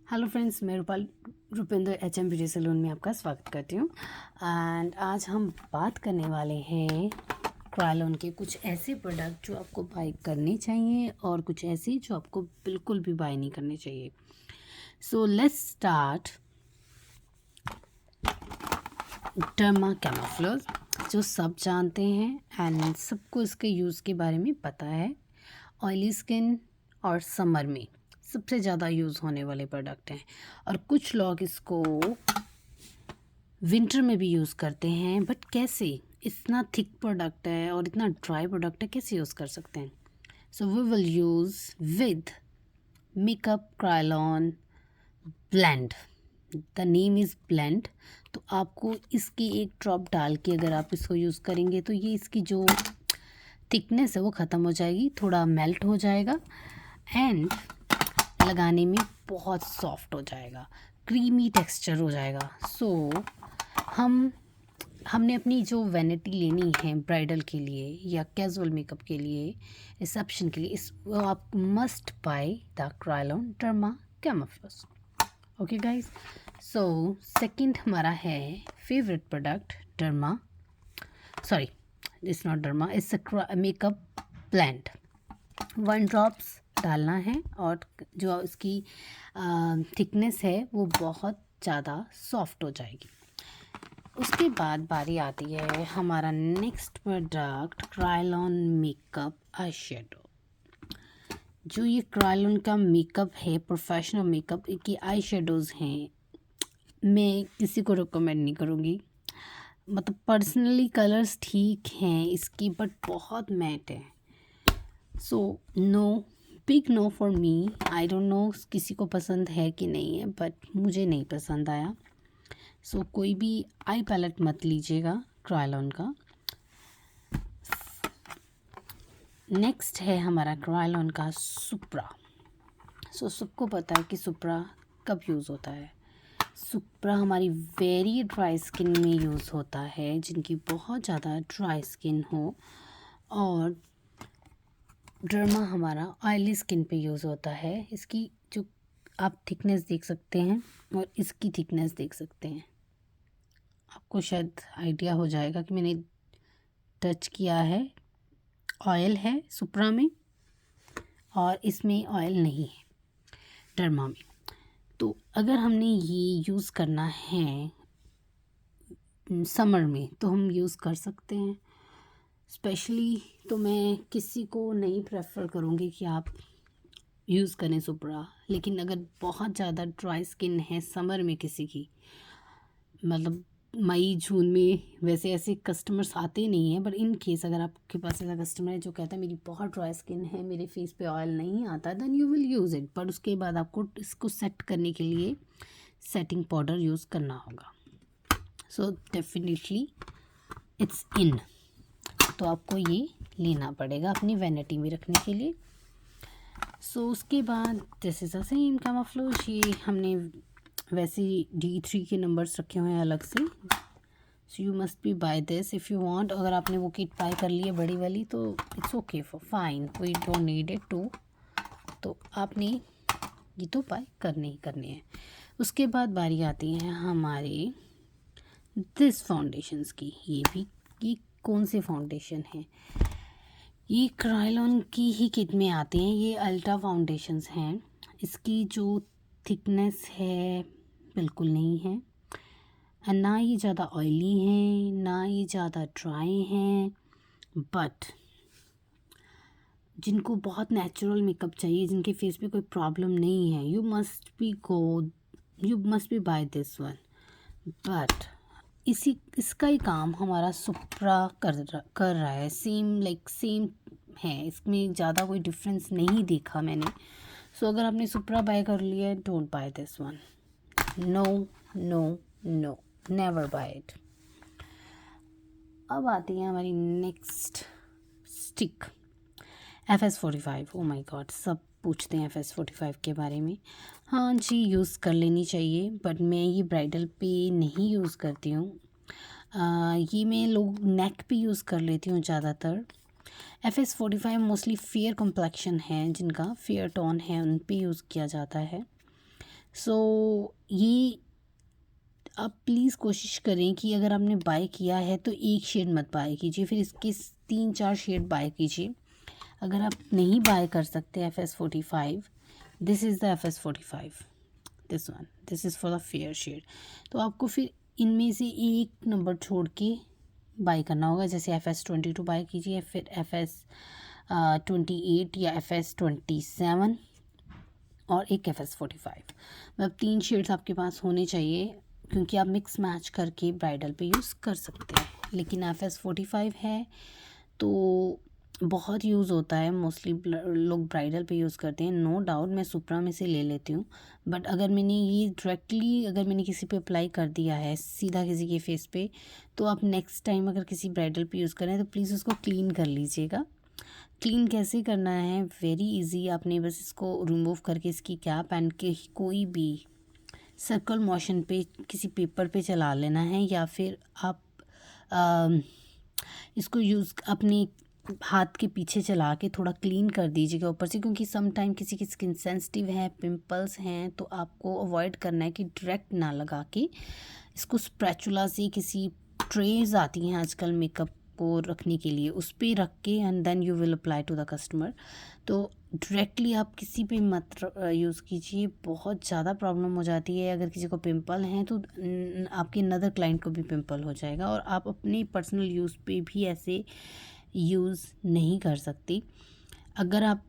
Hello friends, मैं Rupendra HM. Beauty salon में आपका स्वागत करती हूँ। एंड आज हम बात करने वाले हैं क्रायोलॉन के कुछ ऐसे प्रोडक्ट जो आपको बाय करने चाहिए और कुछ ऐसे जो आपको बिल्कुल भी बाय नहीं करने चाहिए। So let's start. डर्मा कैमोफ्लोज जो सब जानते हैं एंड सबको इसके यूज़ के बारे में पता है। ऑयली स्किन और समर में सबसे ज़्यादा यूज़ होने वाले प्रोडक्ट हैं और कुछ लोग इसको विंटर में भी यूज़ करते हैं। बट कैसे? इतना थिक प्रोडक्ट है और इतना ड्राई प्रोडक्ट है, कैसे यूज़ कर सकते हैं? So we will use with makeup Kryolan blend. The name is blend. तो आपको इसकी एक ड्रॉप डाल के अगर आप इसको यूज़ करेंगे तो ये इसकी जो थिकनेस है वो ख़त्म हो जाएगी, थोड़ा मेल्ट हो जाएगा एंड लगाने में बहुत सॉफ्ट हो जाएगा, क्रीमी टेक्सचर हो जाएगा। सो हमने अपनी जो वैनिटी लेनी है ब्राइडल के लिए या कैजुअल मेकअप के लिए, रिसेप्शन के लिए, इस वो आप must buy the Kryolan derma camouflage. Okay guys, so second हमारा है favourite product derma, sorry it's not derma, it's a makeup blend. 1 drops डालना है और जो इसकी थिकनेस है वो बहुत ज़्यादा सॉफ्ट हो जाएगी। उसके बाद बारी आती है हमारा next product Kryolan makeup eye shadow. जो ये क्रायोलॉन का मेकअप है, प्रोफेशनल मेकअप की आई शेडोज़ हैं, मैं किसी को रिकमेंड नहीं करूँगी। मतलब पर्सनली कलर्स ठीक हैं इसकी बट बहुत मैट है। So no, big no for me. I don't know किसी को पसंद है कि नहीं है, बट मुझे नहीं पसंद आया। सो कोई भी आई पैलेट मत लीजिएगा क्रायोलॉन का। नेक्स्ट है हमारा क्रायोलॉन का सुप्रा। सो सबको पता है कि सुप्रा कब यूज़ होता है। सुप्रा हमारी वेरी ड्राई स्किन में यूज़ होता है, जिनकी बहुत ज़्यादा ड्राई स्किन हो, और डर्मा हमारा ऑयली स्किन पे यूज़ होता है। इसकी जो आप थिकनेस देख सकते हैं और इसकी थिकनेस देख सकते हैं, आपको शायद आइडिया हो जाएगा कि मैंने टच किया है। ऑयल है सुप्रा में और इसमें ऑयल नहीं है डर्मा में। तो अगर हमने ये यूज़ करना है समर में तो हम यूज़ कर सकते हैं। स्पेशली तो मैं किसी को नहीं प्रेफर करूँगी कि आप यूज़ करें सुप्रा, लेकिन अगर बहुत ज़्यादा ड्राई स्किन है समर में किसी की, मतलब मई जून में वैसे ऐसे कस्टमर्स आते नहीं हैं, बट इन केस अगर आपके पास ऐसा कस्टमर है जो कहता है मेरी बहुत ड्राई स्किन है, मेरे फेस पे ऑयल नहीं आता, then you will use it. But उसके बाद आपको इसको सेट करने के लिए सेटिंग पाउडर यूज़ करना होगा। सो डेफिनेटली इट्स इन, तो आपको ये लेना पड़ेगा अपनी वैनिटी में रखने के लिए। सो उसके बाद दिस इज़ द सेम कैमोफ्लोज। ये हमने वैसे D3 के नंबर्स रखे हुए हैं अलग से। So you must be buy this if you want. अगर आपने वो किट बाय कर ली है बड़ी वाली तो it's okay for fine, we don't need it too. तो आपने ये तो बाय करने ही करने हैं। उसके बाद बारी आती है हमारे दिस फाउंडेशंस की। ये कौन से फाउंडेशन है? ये क्रायोलॉन की ही किट में आते हैं। ये अल्ट्रा फाउंडेशंस हैं। इसकी जो थिकनेस है बिल्कुल नहीं है, और ना ये ज़्यादा ऑयली हैं ना ये ज़्यादा ड्राई हैं। बट जिनको बहुत नेचुरल मेकअप चाहिए, जिनके फेस पे कोई प्रॉब्लम नहीं है, you must be buy this one. But इसका ही काम हमारा सुप्रा कर रहा है। सेम है, इसमें ज़्यादा कोई डिफरेंस नहीं देखा मैंने। सो अगर आपने सुप्रा बाय कर लिया है, don't buy this one. No no no, never buy it. अब आती है हमारी next stick, FS45। Oh my God, सब पूछते हैं FS45 के बारे में। हाँ जी, यूज़ कर लेनी चाहिए, बट मैं ये ब्राइडल पे नहीं यूज़ करती हूँ। ये मैं लोग नेक पे यूज़ कर लेती हूँ ज़्यादातर। FS45 मोस्टली फेयर कम्प्लेक्शन है, जिनका फेयर टोन है, उन पे यूज़ किया जाता है। सो ये आप प्लीज़ कोशिश करें कि अगर आपने बाय किया है तो एक शेड मत बाय कीजिए, फिर इसके 3-4 शेड बाय कीजिए। अगर आप नहीं बाय कर सकते FS45, this is the FS45, this one, this is for the fair shade. तो आपको फिर इनमें से एक नंबर छोड़ के बाय करना होगा। जैसे FS22 बाय कीजिए, फिर FS28 या FS27 और एक FS45। मतलब 3 शेड्स आपके पास होने चाहिए, क्योंकि आप मिक्स मैच करके ब्राइडल पे यूज़ कर सकते हैं। लेकिन FS45 है तो बहुत यूज़ होता है, मोस्टली लोग ब्राइडल पे यूज़ करते हैं। नो डाउट मैं सुप्रा में से ले लेती हूँ, बट अगर मैंने ये डायरेक्टली अगर मैंने किसी पे अप्लाई कर दिया है सीधा किसी के फेस पे, तो आप नेक्स्ट टाइम अगर किसी ब्राइडल पे यूज़ करें तो प्लीज़ उसको क्लीन कर लीजिएगा। क्लीन कैसे करना है, वेरी इजी। आपने बस इसको रिमूव करके इसकी कैप एंड के कोई भी सर्कल मोशन पे किसी पेपर पे चला लेना है, या फिर आप इसको यूज़ अपने हाथ के पीछे चला के थोड़ा क्लीन कर दीजिएगा ऊपर से, क्योंकि सम टाइम किसी की स्किन सेंसिटिव है, पिंपल्स हैं, तो आपको अवॉइड करना है कि डायरेक्ट ना लगा के इसको स्पैचुला से, किसी ट्रेज आती हैं आजकल मेकअप को रखने के लिए, उस पर रख के and then you will apply to the customer. तो डायरेक्टली आप किसी पे मत यूज़ कीजिए, बहुत ज़्यादा प्रॉब्लम हो जाती है। अगर किसी को पिंपल हैं तो आपके अनदर क्लाइंट को भी पिंपल हो जाएगा, और आप अपने पर्सनल यूज़ पे भी ऐसे यूज़ नहीं कर सकती। अगर आप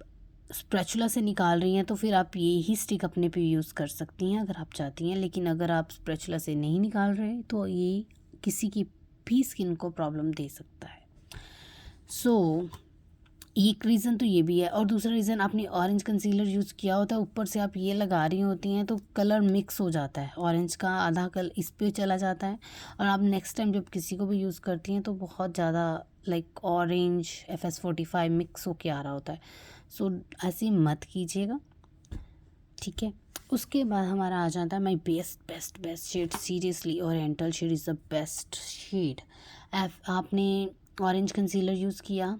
स्पैचुला से निकाल रही हैं तो फिर आप ये ही स्टिक अपने पे यूज़ कर सकती हैं अगर आप चाहती हैं, लेकिन अगर आप स्पैचुला से नहीं निकाल रहे तो ये किसी की भी स्किन को प्रॉब्लम दे सकता है। सो एक रीज़न तो ये भी है, और दूसरा रीज़न आपने ऑरेंज कंसीलर यूज़ किया होता है, ऊपर से आप ये लगा रही होती हैं तो कलर मिक्स हो जाता है, ऑरेंज का आधा कलर इस पे चला जाता है, और आप नेक्स्ट टाइम जब किसी को भी यूज़ करती हैं तो बहुत ज़्यादा लाइक ऑरेंज FS45 मिक्स होके आ रहा होता है। सो ऐसे मत कीजिएगा, ठीक है। उसके बाद हमारा आ जाता है my best shade, seriously oriental shade is the best shade. आपने ऑरेंज कंसीलर यूज़ किया,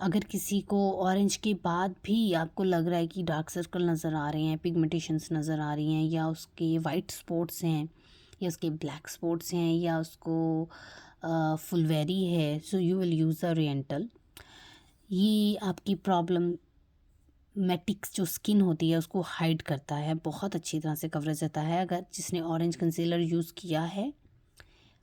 अगर किसी को ऑरेंज के बाद भी आपको लग रहा है कि डार्क सर्कल नज़र आ रहे हैं, पिगमेंटेशंस नज़र आ रही हैं, या उसके वाइट स्पॉट्स हैं, या उसके ब्लैक स्पॉट्स हैं, या उसको फुलवेरी है, so you will use the oriental. ये आपकी प्रॉब्लम मैटिक्स जो स्किन होती है उसको हाइड करता है, बहुत अच्छी तरह से कवरेज देता है। अगर जिसने ऑरेंज कंसीलर यूज़ किया है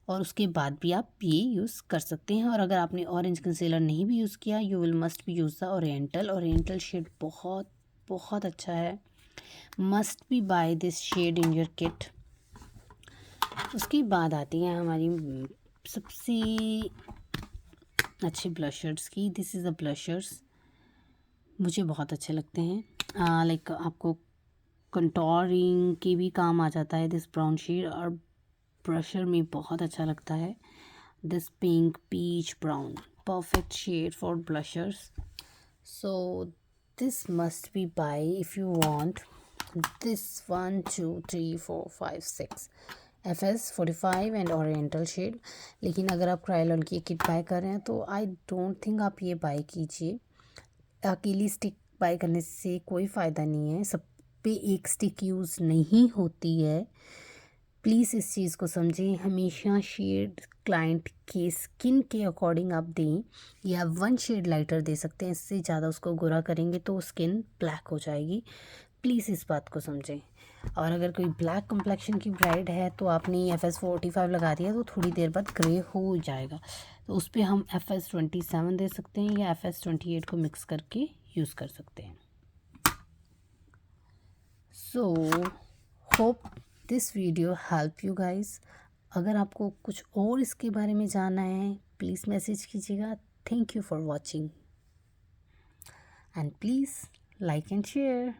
और उसके बाद भी आप ये यूज़ कर सकते हैं, और अगर आपने ऑरेंज कंसीलर नहीं भी यूज़ किया, यू विल मस्ट भी यूज़ द ओरिएंटल शेड बहुत बहुत अच्छा है। Must be buy this shade in your kit. उसके बाद आती हैं हमारी सबसे अच्छे ब्लशर्स की। दिस इज़ द ब्लशर्स, मुझे बहुत अच्छे लगते हैं। लाइक आपको कंटोरिंग के भी काम आ जाता है दिस ब्राउन शेड, और ब्रशर में बहुत अच्छा लगता है this pink peach brown, perfect shade for blushers. So this must be buy if you want this 1 2 3 4 5 6 FS45 and oriental shade. लेकिन अगर आप क्रायोलन की किट बाय कर रहे हैं तो आई डोंट थिंक आप ये बाय कीजिए। अकेली स्टिक बाय करने से कोई फ़ायदा नहीं है, सब पे एक स्टिक यूज़ नहीं होती है। प्लीज़ इस चीज़ को समझें, हमेशा शेड क्लाइंट के स्किन के अकॉर्डिंग आप दें, या 1 शेड लाइटर दे सकते हैं, इससे ज़्यादा उसको गोरा करेंगे तो स्किन ब्लैक हो जाएगी। प्लीज़ इस बात को समझें। और अगर कोई ब्लैक कम्प्लेक्शन की ब्राइड है तो आपने FS45 लगा दिया तो थोड़ी देर बाद ग्रे हो जाएगा, तो उस पर हम FS27 दे सकते हैं, या FS28 को मिक्स करके यूज़ कर सकते हैं। So hope this video help you guys. अगर आपको कुछ और इसके बारे में जानना है प्लीज़ मैसेज कीजिएगा। Thank you for watching and please like and share.